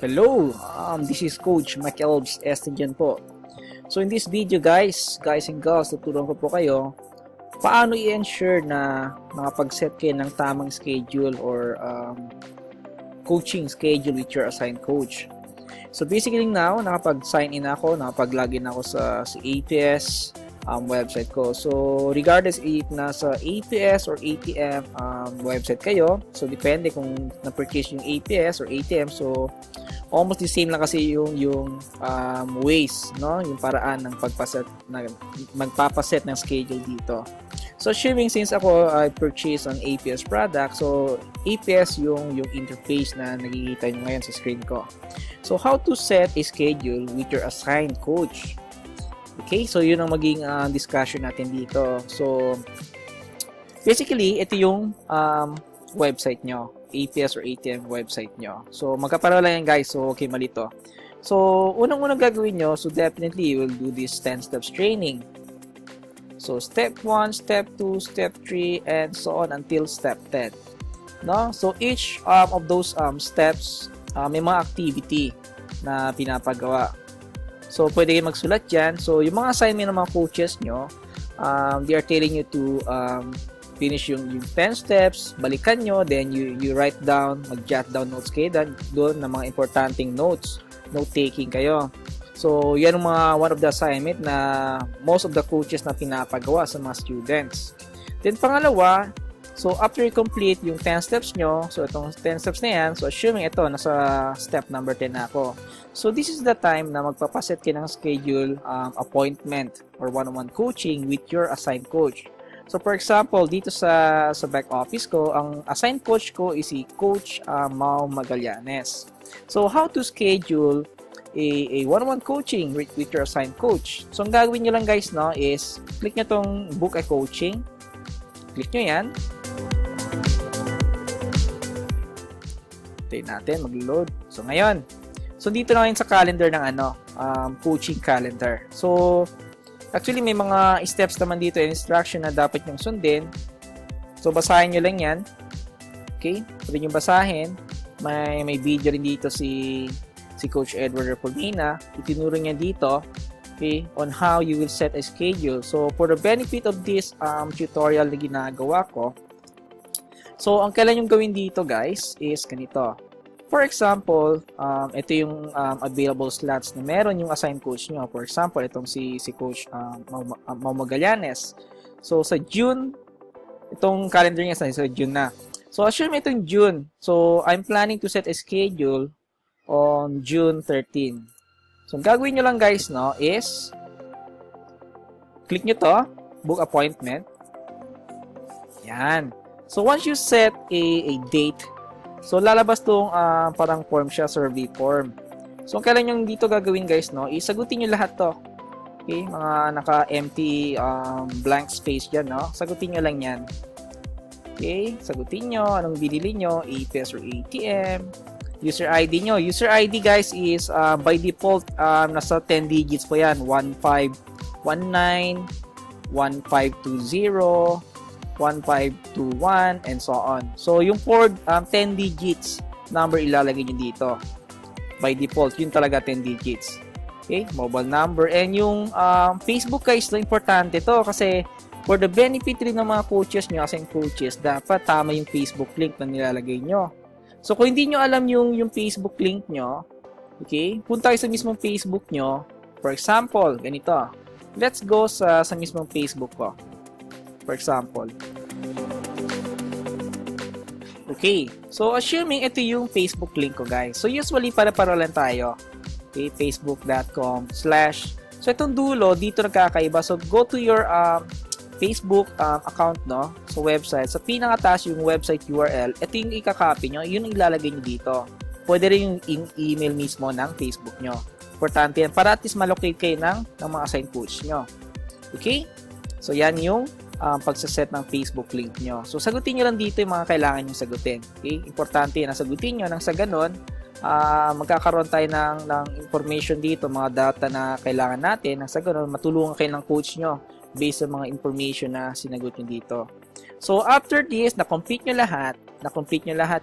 Hello, this is Coach Michaelbs Estigan po. So in this video guys and girls, tuturuan ko po kayo paano i-ensure na makapag-set kayo ng tamang schedule or coaching schedule with your assigned coach. So basically now, nakapag-sign in ako, nakapag-login ako sa APS website ko. So regardless if nasa APS or ATM website kayo, so depende kung na-purchase yung APS or ATM, so almost the same lang kasi yung ways, no? Yung paraan ng magpapaset ng schedule dito. So assuming since ako I purchase on APS product, so APS yung interface na nakikita nyo ngayon sa screen ko. So how to set a schedule with your assigned coach? Okay, so yun ang maging discussion natin dito. So basically, ito yung website nyo, APS or ATM website nyo. So magkapareho lang yan guys, so okay, malito. So unang-unang gagawin nyo, so definitely you will do this 10 steps training. So step 1, step 2, step 3, and so on until step 10. No? So each of those steps, may mga activity na pinapagawa. So pwede kayo magsulat dyan. So yung mga assignment ng mga coaches nyo, they are telling you to finish yung 10 steps, balikan nyo, then you write down, mag-jot down notes kayo doon ng mga importanteng notes, note-taking kayo. So yan ang mga one of the assignment na most of the coaches na pinapagawa sa mga students. Then pangalawa, so after you complete yung 10 steps nyo, so itong 10 steps na yan, so assuming ito, nasa step number 10 na ako. So this is the time na magpapaset kayo ng schedule appointment or one-on-one coaching with your assigned coach. So for example, dito sa back office ko, ang assigned coach ko is si Coach Mau Magallanes. So how to schedule a one-on-one coaching with your assigned coach? So ang gagawin nyo lang guys, no, is click nyo tong book a coaching. Click nyo yan. Tayo natin, mag-load. So ngayon, so dito na yun sa calendar ng coaching calendar. So actually may mga steps naman dito, instruction na dapat nyong sundin. So basahin nyo lang yan. Okay? Pwede nyo basahin. May video rin dito si Coach Edward Repolina. Itinuro niya dito, okay, on how you will set a schedule. So for the benefit of this tutorial na ginagawa ko, so ang kailan yung gawin dito guys is ganito. For example, ito yung available slots na meron yung assigned coach nyo. For example, itong si Coach Mau Magallanes. So sa June, itong calendar niya sa June na. So assume itong June. So I'm planning to set a schedule on June 13. So ang gagawin nyo lang guys, no, is click nyo to, book appointment. Yan. So once you set a date, so lalabas tong parang form siya, survey form. So kailan yung dito gagawin guys, no, isagutin nyo lahat to. Okay, mga naka-empty blank space dyan, no, sagutin nyo lang yan. Okay, sagutin nyo anong binili nyo, APS or ATM. User ID nyo. User ID guys is by default nasa 10 digits po yan. 1519, 1520, 1521, and so on. So yung 10 digits number ilalagay nyo dito. By default, yun talaga 10 digits. Okay, mobile number. And yung Facebook guys, no, importante to kasi for the benefit rin ng mga coaches nyo, as in coaches, dapat tama yung Facebook link na nilalagay nyo. So kung hindi nyo alam yung Facebook link nyo, okay, punta kayo sa mismong Facebook nyo. For example, ganito. Let's go sa mismong Facebook ko. For example. Okay, so assuming ito yung Facebook link ko guys. So usually para-paro lang tayo. Okay, facebook.com/ So itong dulo, dito nagkakaiba. So go to your Facebook account, no? So website. Sa pinakataas yung website URL, ito yung ikakopy nyo, yun ang ilalagay nyo dito. Pwede rin yung email mismo ng Facebook nyo. Importante yan para at least malocate kayo ng mga assigned coach nyo. Okay? So yan yung pagsaset ng Facebook link nyo. So sagutin nyo lang dito yung mga kailangan nyo sagutin. Okay? Importante na sagutin nyo nang sa ganon, magkakaroon tayo ng information dito, mga data na kailangan natin. Nang sa ganon, matulungan kayo ng coach nyo based sa mga information na sinagot nyo dito. So, after this, na-complete nyo lahat,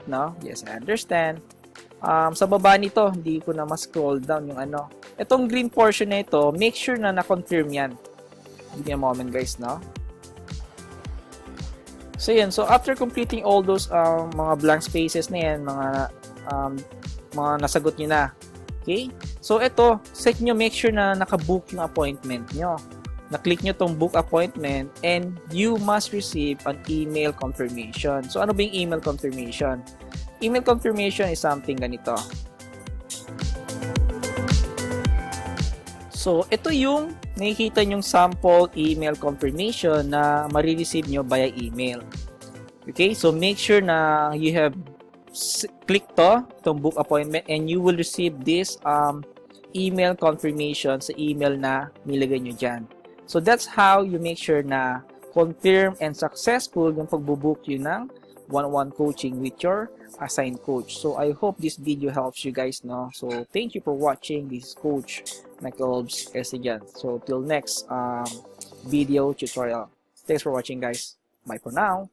no? Yes, I understand. Sa baba nito, hindi ko na ma-scroll down yung ano. Itong green portion na ito, make sure na na-confirm yan. Give me a moment guys, no? So yan, so after completing all those mga blank spaces na yan, mga nasagot nyo na. Okay? So ito, set nyo, make sure na nakabook yung appointment nyo. Na-click nyo tong book appointment and you must receive an email confirmation. So ano ba yung email confirmation? Email confirmation is something ganito. So ito yung nakikita nyong sample email confirmation na marireceive nyo via email. Okay? So make sure na you have click itong book appointment and you will receive this email confirmation sa email na nilagay nyo dyan. So that's how you make sure na confirm and successful yung pagbubook yun ng one-on-one coaching with your assigned coach. So I hope this video helps you guys, no? So thank you for watching. This is Coach Michael Estijan. So till next video tutorial. Thanks for watching guys. Bye for now.